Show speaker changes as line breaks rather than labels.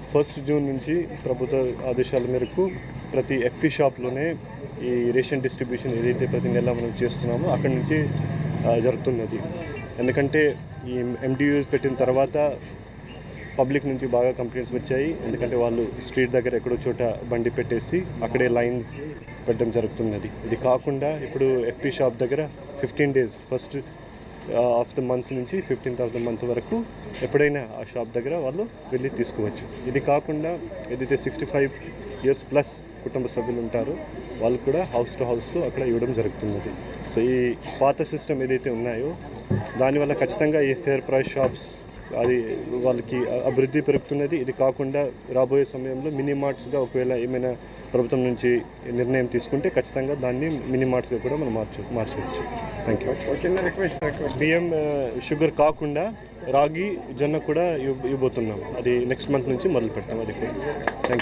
1 June నుంచి ప్రభుత్వ ఆదేశాల మేరకు ప్రతి ఎఫ్పీ షాప్లోనే ఈ రేషన్ డిస్ట్రిబ్యూషన్ ఏదైతే ప్రతి నెల మనం చేస్తున్నామో అక్కడి నుంచి జరుగుతున్నది. ఎందుకంటే ఈ MDUs పెట్టిన తర్వాత పబ్లిక్ నుంచి బాగా కంప్లైంట్స్ వచ్చాయి. ఎందుకంటే వాళ్ళు స్ట్రీట్ దగ్గర ఎక్కడో చోట బండి పెట్టేసి అక్కడే లైన్స్ పెట్టడం జరుగుతున్నది. ఇది కాకుండా ఇప్పుడు ఎఫ్పీ షాప్ దగ్గర 15 days first of the month నుంచి 15th ఆఫ్ ద మంత్ వరకు ఎప్పుడైనా ఆ షాప్ దగ్గర వాళ్ళు వెళ్ళి తీసుకోవచ్చు. ఇది కాకుండా ఏదైతే 65 years ప్లస్ కుటుంబ సభ్యులు ఉంటారో వాళ్ళు కూడా హౌస్ టు హౌస్లో అక్కడ ఇవ్వడం జరుగుతున్నది. సో ఈ పాత సిస్టమ్ ఏదైతే ఉన్నాయో దానివల్ల ఖచ్చితంగా ఈ ఫేర్ ప్రైస్ షాప్స్ అది వాళ్ళకి అభివృద్ధి పెరుగుతున్నది. ఇది కాకుండా రాబోయే సమయంలో మినీ మార్ట్స్గా ఒకవేళ ఏమైనా ప్రభుత్వం నుంచి నిర్ణయం తీసుకుంటే ఖచ్చితంగా దాన్ని మినీ మార్ట్స్గా కూడా మనం మార్చవచ్చు. Thank you.
చిన్న రిక్వెస్ట్
బియ్యం షుగర్ కాకుండా రాగి జొన్న కూడా ఇవ్వబోతున్నాం. అది నెక్స్ట్ మంత్ నుంచి మొదలు పెడతాం. అది కూడా థ్యాంక్ యూ.